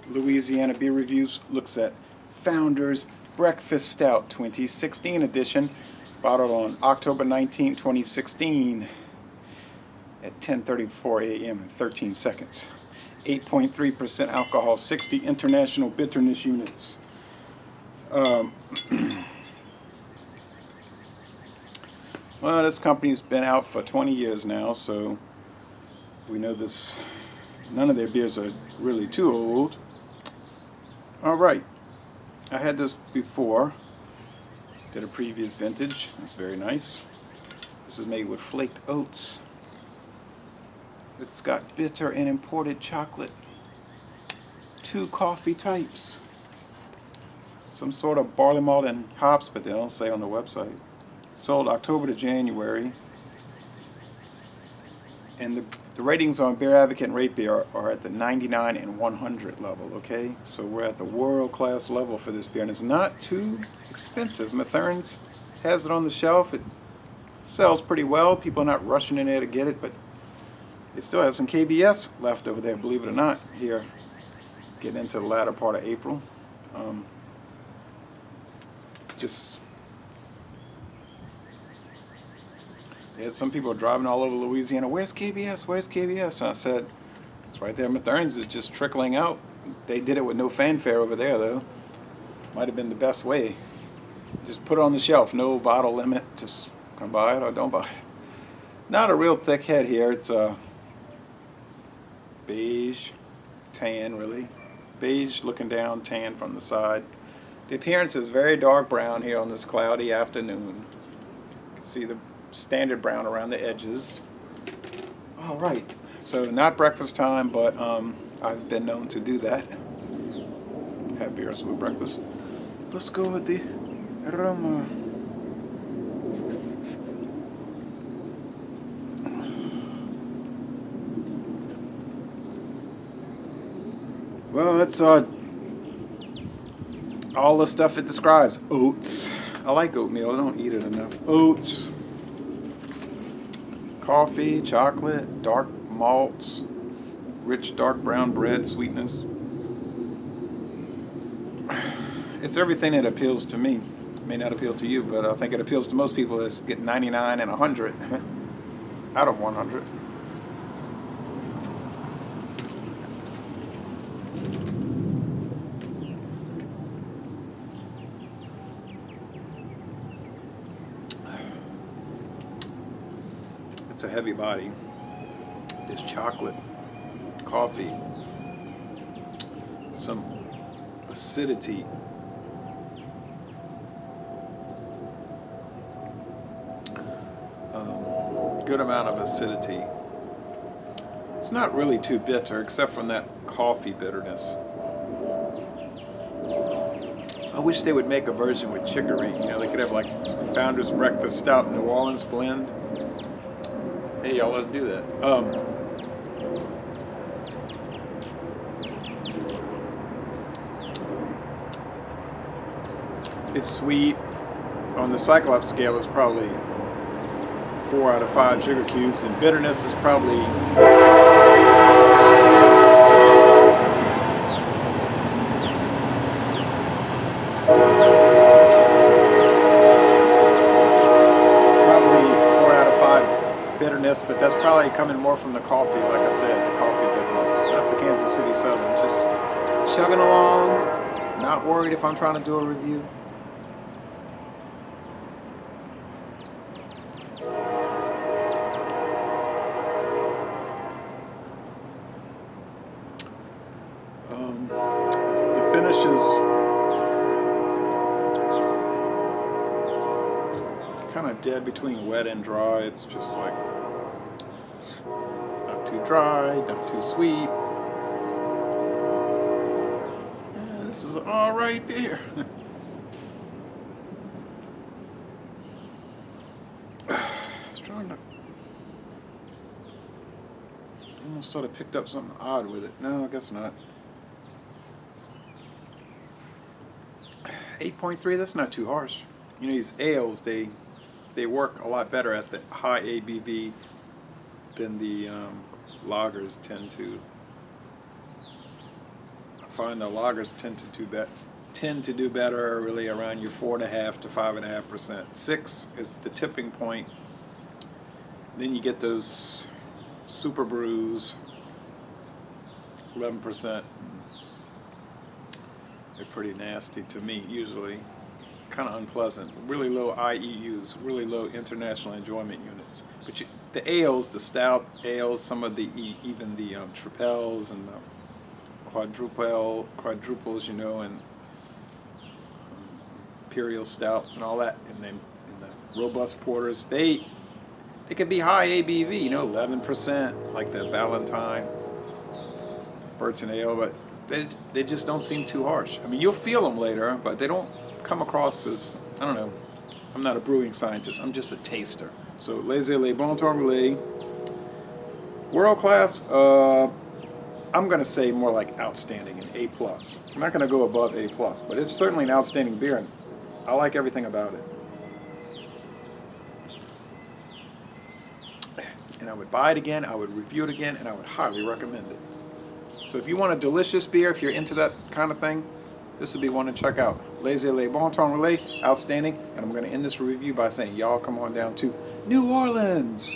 Louisiana Beer Reviews looks at Founders Breakfast Stout 2016 edition, bottled on October 19, 2016 at 10:34 a.m. and 13 seconds. 8.3% alcohol, 60 international bitterness units. Well, this company's been out for 20 years now, so we know this. None of their beers are really too old. All right, I had this before. Did a previous vintage. It's very nice. This is made with flaked oats. It's got bitter and imported chocolate. 2 coffee types. Some sort of barley malt and hops, but they don't say on the website. Sold October to January. And the ratings on Beer Advocate and Rate Beer are at the 99 and 100 level, okay? So we're at the world-class level for this beer, and it's not too expensive. Mathern's has it on the shelf. It sells pretty well. People are not rushing in there to get it, but they still have some KBS left over there, believe it or not, here. Getting into the latter part of April. They had some people driving all over Louisiana. Where's KBS? Where's KBS? And I said, it's right there. Mathern's is just trickling out. They did it with no fanfare over there, though. Might have been the best way. Just put it on the shelf. No bottle limit. Just come buy it or don't buy it. Not a real thick head here. It's a beige, tan, really. Beige looking down, tan from the side. The appearance is very dark brown here on this cloudy afternoon. You can see the standard brown around the edges. All right, so not breakfast time, but I've been known to do that. Have beers with breakfast. Let's go with the aroma. Well, that's all the stuff it describes. Oats. I like oatmeal. I don't eat it enough. Oats. Coffee, chocolate, dark malts, rich dark brown bread, sweetness. It's everything that appeals to me. It may not appeal to you, but I think it appeals to most people. Is get 99 and 100 out of 100. It's a heavy body. There's chocolate, coffee, some acidity. Good amount of acidity. It's not really too bitter, except from that coffee bitterness. I wish they would make a version with chicory. You know, they could have like Founders Breakfast Stout New Orleans blend. Hey, y'all ought to do that. It's sweet. On the Cyclops scale, it's probably 4 out of 5 sugar cubes, and bitterness is probably bitterness, but that's probably coming more from the coffee, like I said, the coffee bitterness. That's the Kansas City Southern. Just chugging along, not worried if I'm trying to do a review. The finish is kind of dead between wet and dry. It's just like not too dry, not too sweet. Yeah, this is all right beer. Strong enough. Almost sort of picked up something odd with it. No, I guess not. 8.3. That's not too harsh. You know, these ales, they work a lot better at the high ABV than the lagers tend to. find the lagers tend to do better really around your 4.5 to 5.5%. 6 is the tipping point. Then you get those super brews, 11%. They're pretty nasty to me usually, kind of unpleasant. Really low IEUs, really low international enjoyment units. But the ales, the stout ales, some of the even the tripels and the quadruples, you know, and imperial stouts and all that, and then in the robust porters, they could be high ABV, you know, 11%, like the Ballantine, Burton Ale, but they just don't seem too harsh. I mean, you'll feel them later, but they don't come across as, I don't know, I'm not a brewing scientist, I'm just a taster. So, Les Bon Temps Relais, world class, I'm going to say more like outstanding, an A+. I'm not going to go above A+, but it's certainly an outstanding beer, and I like everything about it. And I would buy it again, I would review it again, and I would highly recommend it. So if you want a delicious beer, if you're into that kind of thing, this would be one to check out. Les Bon Temps Relais, outstanding. And I'm going to end this review by saying, y'all come on down to New Orleans.